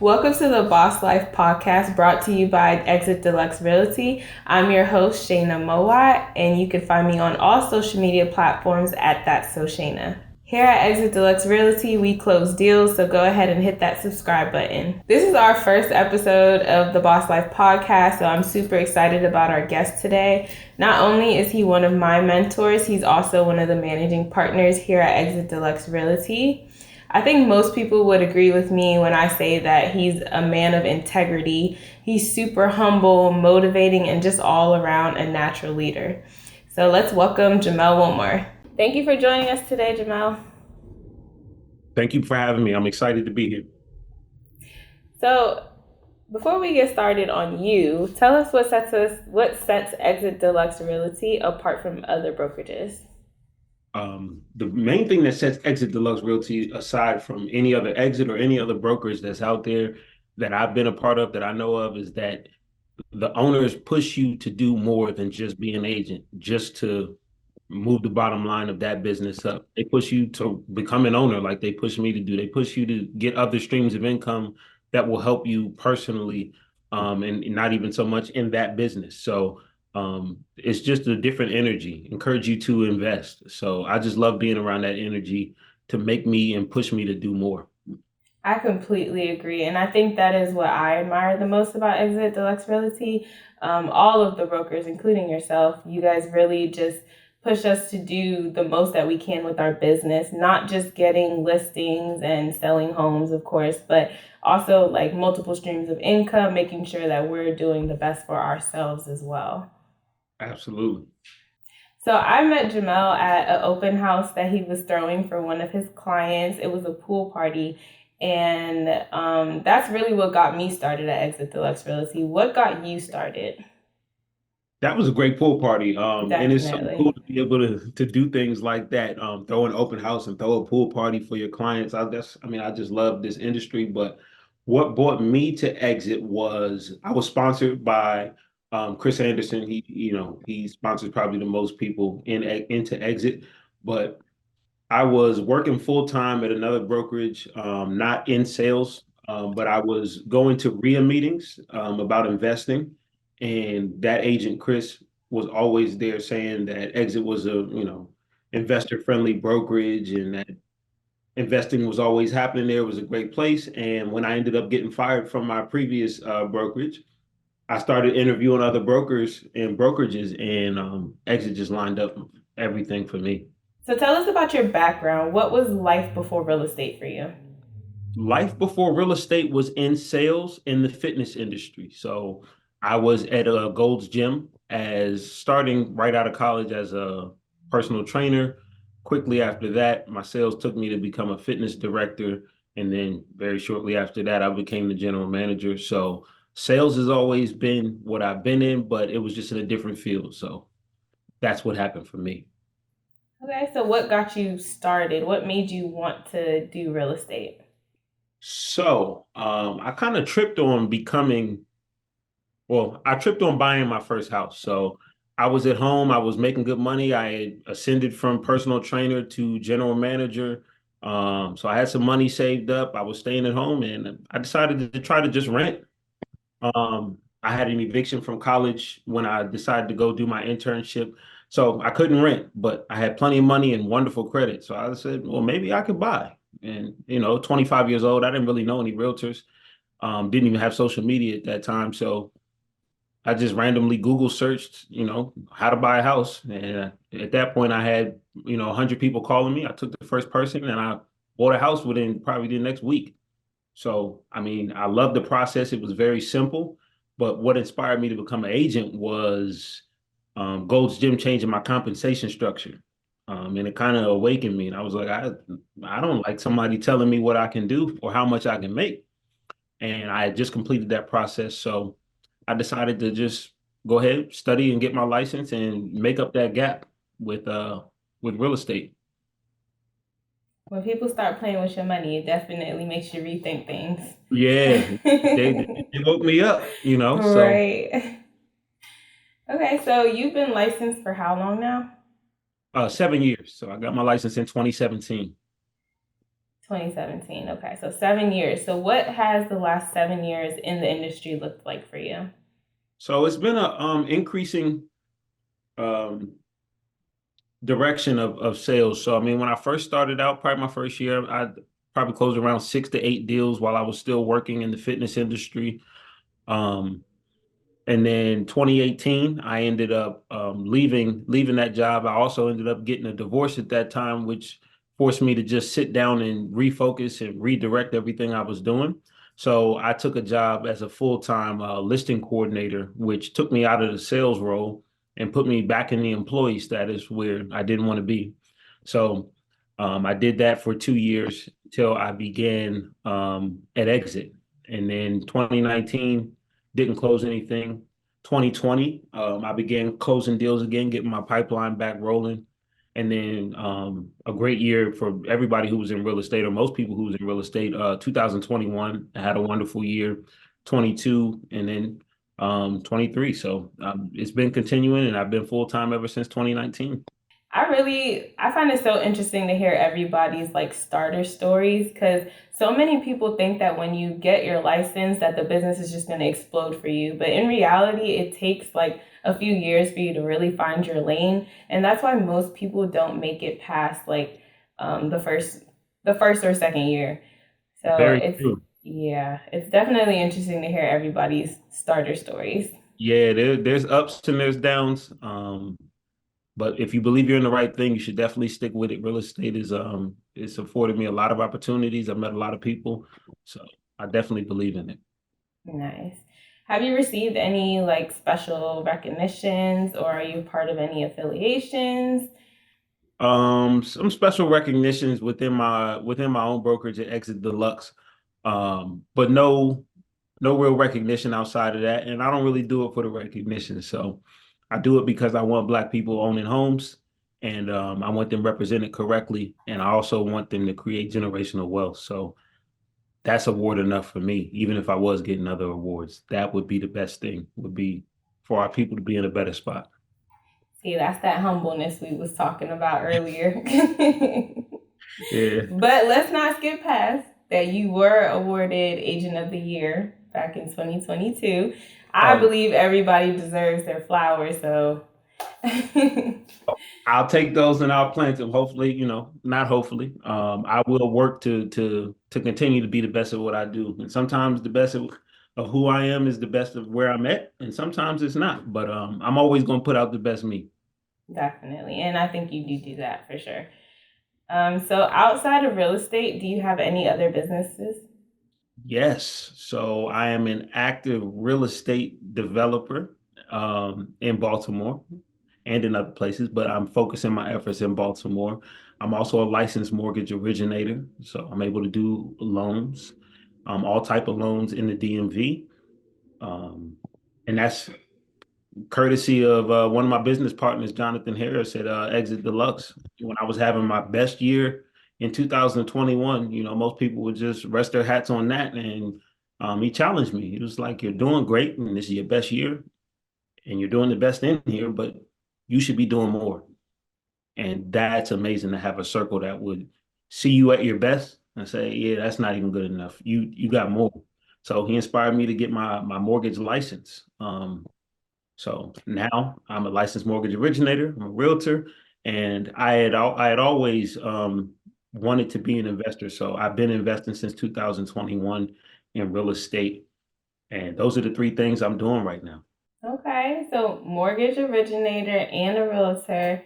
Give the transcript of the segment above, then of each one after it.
Welcome to the Boss Life podcast brought to you by EXIT Deluxe Realty. I'm your host, Shayna Mowat, and you can find me on all social media platforms at That's So Shayna. Here at EXIT Deluxe Realty, we close deals, so go ahead and hit that subscribe button. This is our first episode of the Boss Life podcast, so I'm super excited about our guest today. Not only is he one of my mentors, he's also one of the managing partners here at EXIT Deluxe Realty. I think most people would agree with me when I say that he's a man of integrity. He's super humble, motivating, and just all around a natural leader. So let's welcome Jamel Wilmore. Thank you for joining us today, Jamel. Thank you for having me. I'm excited to be here. So before we get started on you, tell us what sets EXIT Deluxe Realty apart from other brokerages. The main thing that sets EXIT Deluxe Realty aside from any other exit or any other brokerage that's out there that I've been a part of that I know of is that the owners push you to do more than just be an agent, just to move the bottom line of that business up. They push you to become an owner like they push me to do. They push you to get other streams of income that will help you personally, and not even so much in that business. So it's just a different energy, encourage you to invest. So I just love being around that energy to make me and push me to do more. I completely agree. And I think that is what I admire the most about EXIT Deluxe Realty. All of the brokers, including yourself, you guys really just push us to do the most that we can with our business, not just getting listings and selling homes, of course, but also like multiple streams of income, making sure that we're doing the best for ourselves as well. Absolutely. So I met Jamel at an open house that he was throwing for one of his clients. It was a pool party. And that's really what got me started at EXIT Deluxe Realty. What got you started? That was a great pool party. And it's so cool Definitely. to be able to do things like that. Throw an open house and throw a pool party for your clients. I just love this industry. But what brought me to Exit was I was sponsored by Chris Anderson. He sponsors probably the most people into Exit. But I was working full time at another brokerage, not in sales, but I was going to RIA meetings about investing, and that agent Chris was always there saying that Exit was a investor friendly brokerage, and that investing was always happening there. It was a great place. And when I ended up getting fired from my previous brokerage, I started interviewing other brokers and brokerages, and Exit just lined up everything for me. So tell us about your background. What was life before real estate for you? Life before real estate was in sales in the fitness industry. So I was at a Gold's Gym as starting right out of college as a personal trainer. Quickly after that, my sales took me to become a fitness director. And then very shortly after that, I became the general manager. So sales has always been what I've been in, but it was just in a different field. So that's what happened for me. Okay, so what got you started? What made you want to do real estate? So I kind of tripped on I tripped on buying my first house. So I was at home, I was making good money. I had ascended from personal trainer to general manager. So I had some money saved up. I was staying at home and I decided to try to just rent. I had an eviction from college when I decided to go do my internship. So I couldn't rent, but I had plenty of money and wonderful credit. So I said, well, maybe I could buy. And, 25 years old, I didn't really know any realtors, didn't even have social media at that time. So I just randomly Google searched, how to buy a house. And at that point, I had, 100 people calling me. I took the first person and I bought a house within probably the next week. So, I mean, I loved the process. It was very simple. But what inspired me to become an agent was Gold's Gym changing my compensation structure. And it kind of awakened me. And I was like, I don't like somebody telling me what I can do or how much I can make. And I had just completed that process. So I decided to just go ahead, study and get my license and make up that gap with real estate. When people start playing with your money, it definitely makes you rethink things. Yeah, they woke me up. So Right. Okay, so you've been licensed for how long now? 7 years. So I got my license in 2017. 2017. Okay, so 7 years. So what has the last 7 years in the industry looked like for you? So it's been a increasing um, direction of sales. So I mean, when I first started out, probably my first year, I probably closed around 6 to 8 deals while I was still working in the fitness industry. Um, And then 2018, I ended up leaving that job. I also ended up getting a divorce at that time, which forced me to just sit down and refocus and redirect everything I was doing. So I took a job as a full-time listing coordinator, which took me out of the sales role and put me back in the employee status where I didn't want to be. So I did that for 2 years till I began at Exit. And then 2019, didn't close anything. 2020, I began closing deals again, getting my pipeline back rolling. And then a great year for everybody who was in real estate, or most people who was in real estate. 2021, I had a wonderful year. 22, and then 23. So it's been continuing, and I've been full time ever since 2019. I find it so interesting to hear everybody's like starter stories because so many people think that when you get your license that the business is just going to explode for you, but in reality it takes like a few years for you to really find your lane, and that's why most people don't make it past like the first or second year. So Very it's true. yeah, it's definitely interesting to hear everybody's starter stories. Yeah, there's ups and there's downs. But if you believe you're in the right thing, you should definitely stick with it. Real estate is it's afforded me a lot of opportunities. I've met a lot of people. So I definitely believe in it. Nice. Have you received any like special recognitions or are you part of any affiliations? Some special recognitions within my own brokerage at Exit Deluxe. But no real recognition outside of that. And I don't really do it for the recognition. So I do it because I want Black people owning homes, and I want them represented correctly. And I also want them to create generational wealth. So that's award enough for me. Even if I was getting other awards, that would be the best thing, would be for our people to be in a better spot. See, that's that humbleness we was talking about earlier. Yeah. But let's not skip past that you were awarded Agent of the Year back in 2022. I Oh, believe everybody deserves their flowers, so I'll take those and I'll plant them. Hopefully, not hopefully. I will work to continue to be the best at what I do. And sometimes the best of who I am is the best of where I'm at, and sometimes it's not. But I'm always going to put out the best me. definitely. And I think you do that for sure. So outside of real estate, do you have any other businesses? Yes. So I am an active real estate developer in Baltimore and in other places, but I'm focusing my efforts in Baltimore. I'm also a licensed mortgage originator, so I'm able to do loans, all type of loans in the DMV. Um, and that's courtesy of one of my business partners, Jonathan Harris at Exit Deluxe. When I was having my best year in 2021, most people would just rest their hats on that. And he challenged me. He was like, "You're doing great, and this is your best year, and you're doing the best in here, but you should be doing more." And that's amazing to have a circle that would see you at your best and say, "Yeah, that's not even good enough. You got more." So he inspired me to get my mortgage license. So now I'm a licensed mortgage originator, I'm a realtor, and I had always wanted to be an investor. So I've been investing since 2021 in real estate, and those are the three things I'm doing right now. Okay, so mortgage originator and a realtor.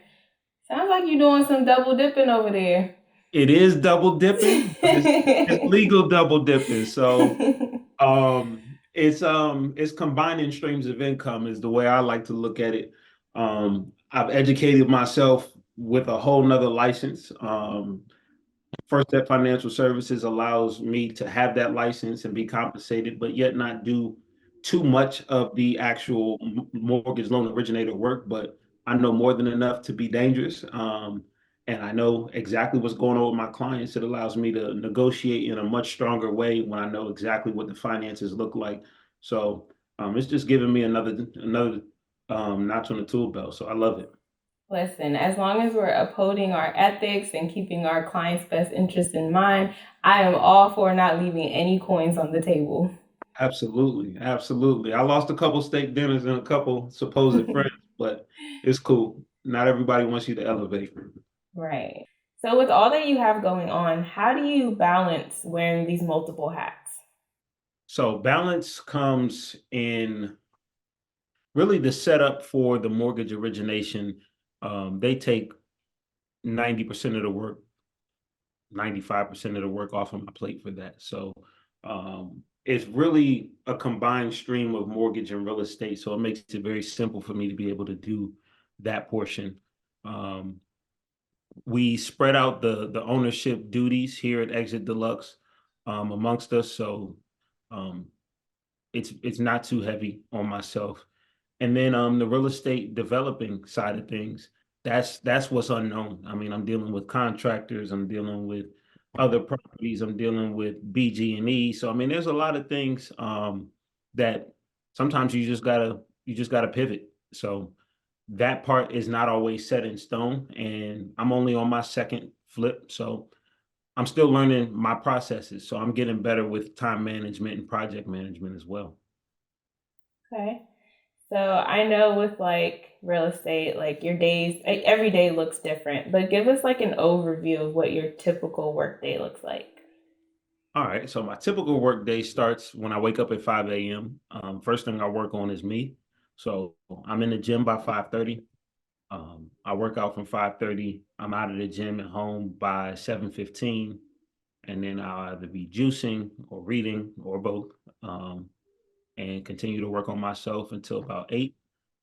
Sounds like you're doing some double dipping over there. It is double dipping, but it's legal double dipping. So it's combining streams of income is the way I like to look at it. I've educated myself with a whole nother license. First Step Financial Services allows me to have that license and be compensated, but yet not do too much of the actual mortgage loan originator work. But I know more than enough to be dangerous. And I know exactly what's going on with my clients. It allows me to negotiate in a much stronger way when I know exactly what the finances look like. So it's just giving me another notch on the tool belt. So I love it. Listen, as long as we're upholding our ethics and keeping our clients' best interests in mind, I am all for not leaving any coins on the table. Absolutely, absolutely. I lost a couple steak dinners and a couple supposed friends, but it's cool. Not everybody wants you to elevate. Right. So, with all that you have going on, how do you balance wearing these multiple hats? So balance comes in really the setup for the mortgage origination. They take 90% of the work, 95% of the work off of my plate for that. So it's really a combined stream of mortgage and real estate. So it makes it very simple for me to be able to do that portion. Um, we spread out the ownership duties here at Exit Deluxe amongst us. So um, it's not too heavy on myself. And then the real estate developing side of things, that's what's unknown. I mean, I'm dealing with contractors, I'm dealing with other properties, I'm dealing with BG&E. So I mean, there's a lot of things that sometimes you just gotta pivot. So that part is not always set in stone, and I'm only on my second flip. So I'm still learning my processes. So I'm getting better with time management and project management as well. Okay. So, I know with like real estate, like your days, like every day looks different, but give us like an overview of what your typical work day looks like. All right. So my typical work day starts when I wake up at 5 a.m. First thing I work on is me. So I'm in the gym by 5:30. I work out from 5:30. I'm out of the gym at home by 7:15. And then I'll either be juicing or reading or both. Um, and continue to work on myself until about 8.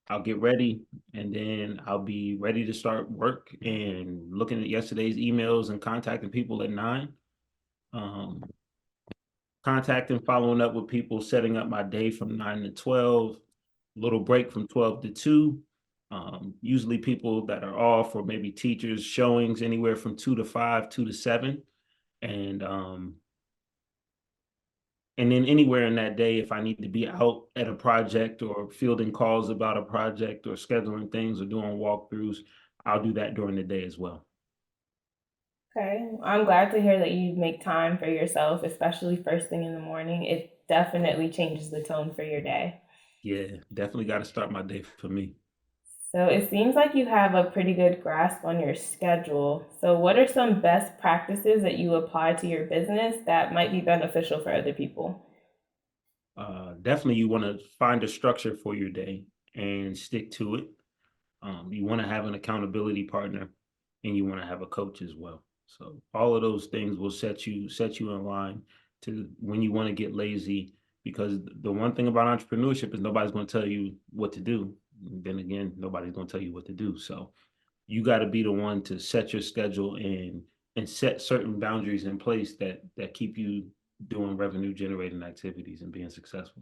I'll get ready and then I'll be ready to start work and looking at yesterday's emails and contacting people at 9. Um, Contacting, following up with people, setting up my day from 9 to 12, little break from 12 to 2. Usually people that are off or maybe teachers showings anywhere from 2 to 5, 2 to 7. And and then anywhere in that day, if I need to be out at a project or fielding calls about a project or scheduling things or doing walkthroughs, I'll do that during the day as well. Okay. I'm glad to hear that you make time for yourself, especially first thing in the morning. It definitely changes the tone for your day. Yeah, definitely got to start my day for me. So it seems like you have a pretty good grasp on your schedule. So, what are some best practices that you apply to your business that might be beneficial for other people? Definitely, you want to find a structure for your day and stick to it. You want to have an accountability partner, and you want to have a coach as well. So all of those things will set you in line to when you want to get lazy. Because the one thing about entrepreneurship is nobody's going to tell you what to do. Then again, nobody's going to tell you what to do. So you got to be the one to set your schedule and set certain boundaries in place that keep you doing revenue generating activities and being successful.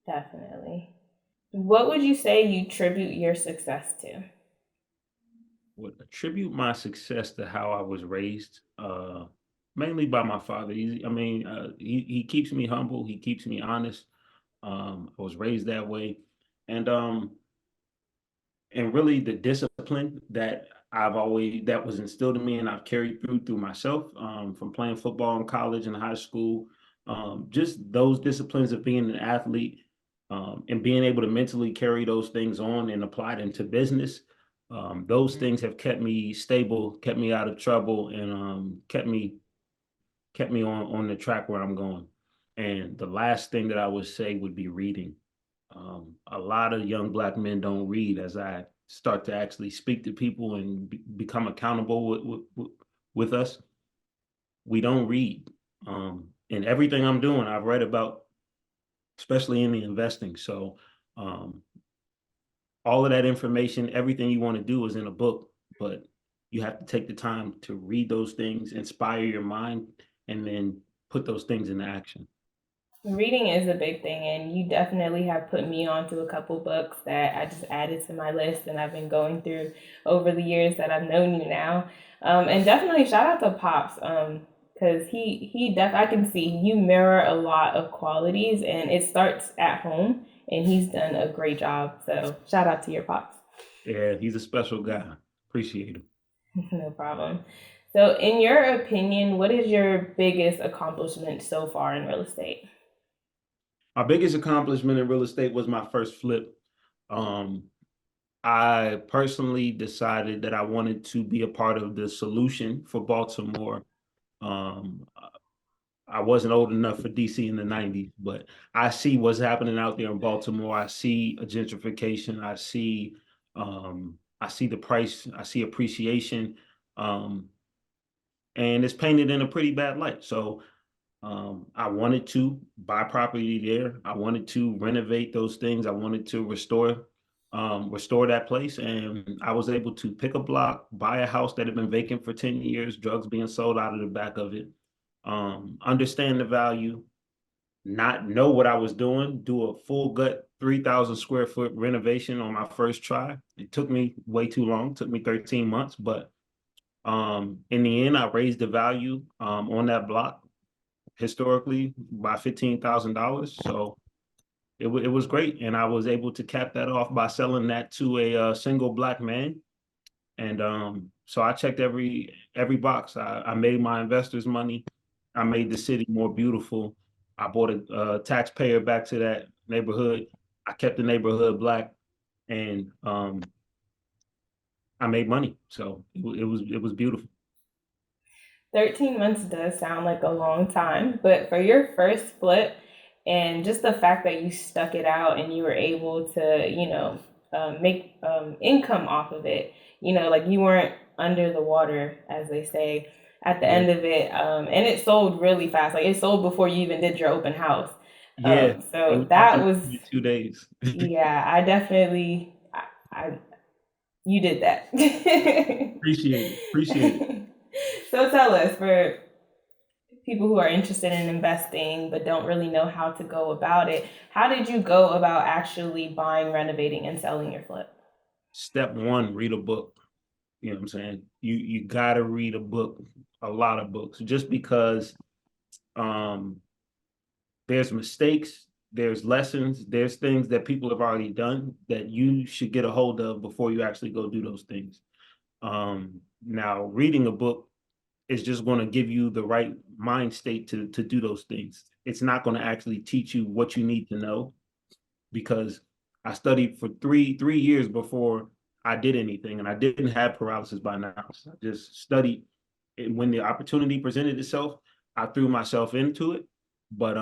Definitely. What would you say you tribute your success to? Would attribute my success to how I was raised, mainly by my father. He keeps me humble. He keeps me honest. I was raised that way, and really the discipline that was instilled in me and I've carried through myself from playing football in college and high school. Just those disciplines of being an athlete and being able to mentally carry those things on and apply them to business. Those things have kept me stable, kept me out of trouble, and kept me on the track where I'm going. And the last thing that I would say would be reading. A lot of young Black men don't read. As I start to actually speak to people and become accountable with us, we don't read. And everything I'm doing, I've read about, especially in the investing. So um, all of that information, everything you want to do is in a book, but you have to take the time to read those things, inspire your mind, and then put those things into action. Reading is a big thing, and you definitely have put me onto a couple books that I just added to my list, and I've been going through over the years that I've known you now. And definitely shout out to Pops, because I can see you mirror a lot of qualities, and it starts at home, and he's done a great job. So shout out to your Pops. Yeah, he's a special guy. Appreciate him. No problem. So, in your opinion, what is your biggest accomplishment so far in real estate? My biggest accomplishment in real estate was my first flip. Um, I personally decided that I wanted to be a part of the solution for Baltimore. Um, I wasn't old enough for DC in the 90s, but I see what's happening out there in Baltimore. I see a gentrification. I see the price, I see appreciation. Um, and it's painted in a pretty bad light. So I wanted to buy property there. I wanted to renovate those things. I wanted to restore that place. And I was able to pick a block, buy a house that had been vacant for 10 years, drugs being sold out of the back of it, understand the value, not know what I was doing, do a full gut 3,000 square foot renovation on my first try. It took me way too long, it took me 13 months, but in the end, I raised the value on that block historically by $15,000. So it was great. And I was able to cap that off by selling that to a single black man. And so I checked every box. I made my investors money. I made the city more beautiful. I brought a taxpayer back to that neighborhood. I kept the neighborhood black, and I made money. So it was beautiful. 13 months does sound like a long time, but for your first flip and just the fact that you stuck it out and you were able to, make income off of it, like you weren't under the water, as they say, at the Yeah, end of it. And it sold really fast. Like it sold before you even did your open house. yeah. It So was that happening was, in 2 days. yeah, I definitely, I you did that. Appreciate it. Appreciate it. So tell us, for people who are interested in investing but don't really know how to go about it, how did you go about actually buying, renovating, and selling your flip? Step one, read a book. You know what I'm saying? You gotta read a book, a lot of books, just because um there's mistakes, there's lessons, there's things that people have already done that you should get a hold of before you actually go do those things. Now reading a book is just going to give you the right mind state to do those things. It's not going to actually teach you what you need to know, because I studied for three years before I did anything, and I didn't have paralysis by analysis. I just studied, and when the opportunity presented itself, I threw myself into it. But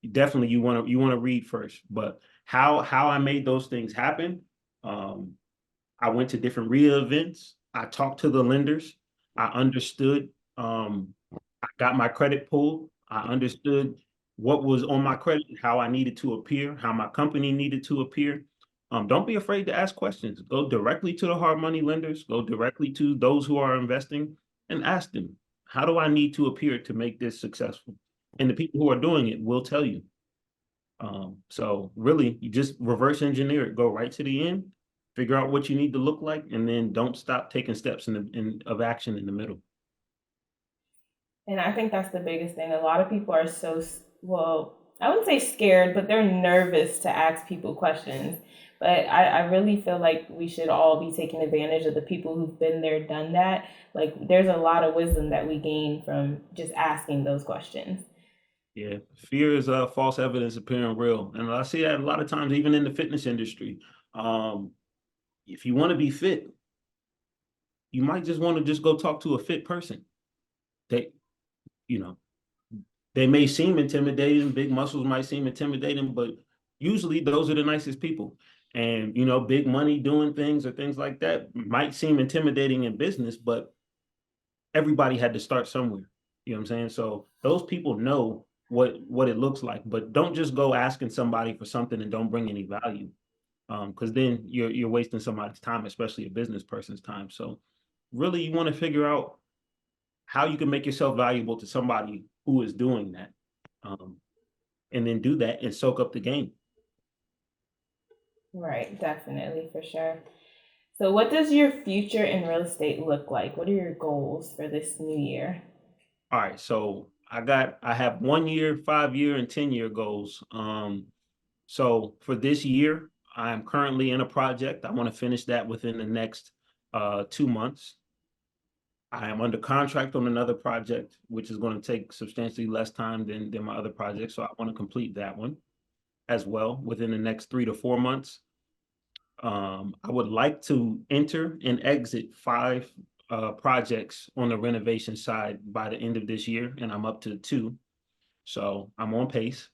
definitely you want to read first. But how I made those things happen, um, I went to different RIA events. I talked to the lenders. I understood. I got my credit pulled. I understood what was on my credit, how I needed to appear, how my company needed to appear. Don't be afraid to ask questions. Go directly to the hard money lenders. Go directly to those who are investing and ask them, how do I need to appear to make this successful? And the people who are doing it will tell you. So really, you just reverse engineer it. Go right to the end, figure out what you need to look like, and then don't stop taking steps of action in the middle. And I think that's the biggest thing. A lot of people are so, well, I wouldn't say scared, but they're nervous to ask people questions. But I really feel like we should all be taking advantage of the people who've been there, done that. Like, there's a lot of wisdom that we gain from just asking those questions. Yeah, fear is false evidence appearing real, and I see that a lot of times, even in the fitness industry. Um, if you want to be fit, you might just want to just go talk to a fit person. They, you know, they may seem intimidating. Big muscles might seem intimidating, but usually those are the nicest people. And big money doing things or things like that might seem intimidating in business, but everybody had to start somewhere. You know what I'm saying? So those people know what it looks like, but don't just go asking somebody for something and don't bring any value. Because then you're wasting somebody's time, especially a business person's time. So really you want to figure out how you can make yourself valuable to somebody who is doing that. Um, and then do that and soak up the game. Right, definitely, for sure. So, what does your future in real estate look like? What are your goals for this new year? All right, so I have 1 year, 5 year, and 10 year goals. So for this year, I'm currently in a project. I want to finish that within the next 2 months. I am under contract on another project, which is going to take substantially less time than my other project. So I want to complete that one as well within the next 3 to 4 months. I would like to enter and exit 5 projects on the renovation side by the end of this year, and I'm up to 2. So I'm on pace.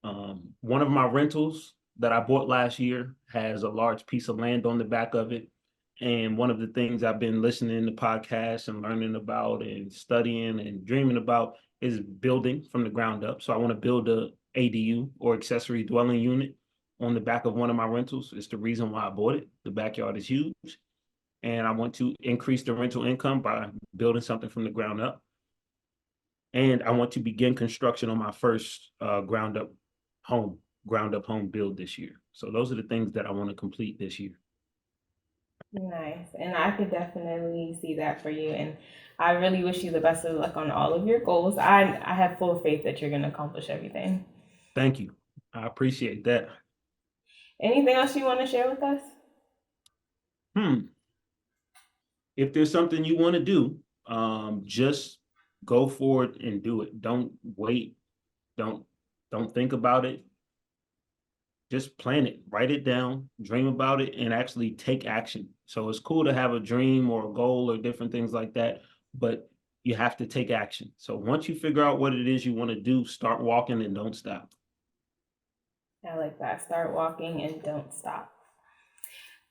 One of my rentals that I bought last year has a large piece of land on the back of it. And one of the things I've been listening to podcasts and learning about and studying and dreaming about is building from the ground up. So I want to build a ADU, or accessory dwelling unit, on the back of one of my rentals. It's the reason why I bought it. The backyard is huge. And I want to increase the rental income by building something from the ground up. And I want to begin construction on my first ground up home build this year. So those are the things that I want to complete this year. Nice. And I could definitely see that for you. And I really wish you the best of luck on all of your goals. I have full faith that you're going to accomplish everything. Thank you. I appreciate that. Anything else you want to share with us? If there's something you want to do, just go for it and do it. Don't wait. Don't think about it. Just plan it, write it down, dream about it, and actually take action. So it's cool to have a dream or a goal or different things like that, but you have to take action. So once you figure out what it is you want to do, start walking and don't stop. I like that. Start walking and don't stop.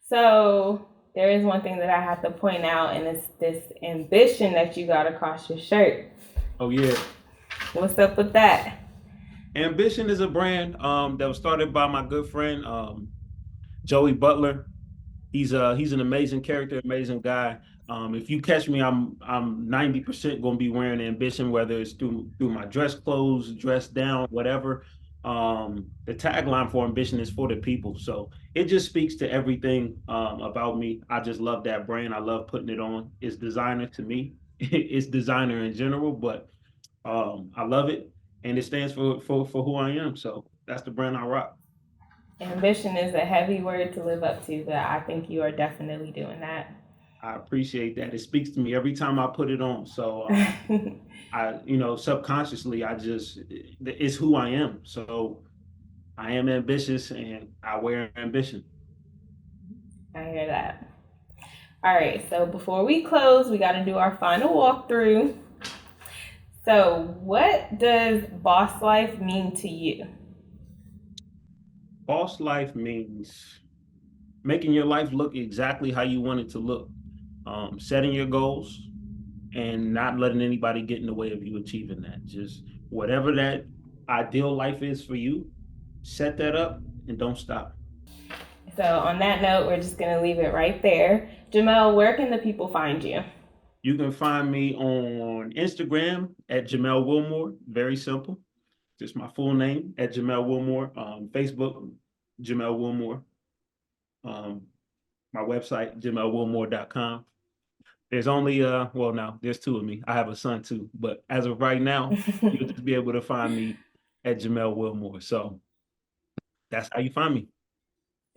So there is one thing that I have to point out, and it's this ambition that you got across your shirt. Oh, yeah. What's up with that? Ambition is a brand that was started by my good friend Joey Butler. He's an amazing character, amazing guy. If you catch me, I'm 90% going to be wearing Ambition, whether it's through my dress clothes, dress down, whatever. The tagline for Ambition is for the people. So it just speaks to everything about me. I just love that brand. I love putting it on. It's designer to me. It's designer in general, but I love it. And it stands for who I am. So that's the brand I rock. Ambition is a heavy word to live up to, but I think you are definitely doing that. I appreciate that. It speaks to me every time I put it on. So I, subconsciously, it's who I am. So I am ambitious and I wear ambition. I hear that. All right. So before we close, we got to do our final walkthrough. So what does boss life mean to you? Boss life means making your life look exactly how you want it to look, setting your goals and not letting anybody get in the way of you achieving that. Just whatever that ideal life is for you, set that up and don't stop. So on that note, we're just going to leave it right there. Jamel, where can the people find you? You can find me on Instagram at Jamel Wilmore. Very simple. Just my full name at Jamel Wilmore. Facebook, Jamel Wilmore. My website, jamelwilmore.com. There's only, there's 2 of me. I have a son too. But as of right now, you'll just be able to find me at Jamel Wilmore. So that's how you find me.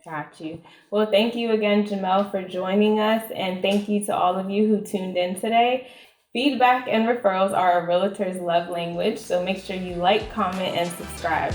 Got you. Well, thank you again, Jamel, for joining us. And thank you to all of you who tuned in today. Feedback and referrals are a realtor's love language. So make sure you like, comment, and subscribe.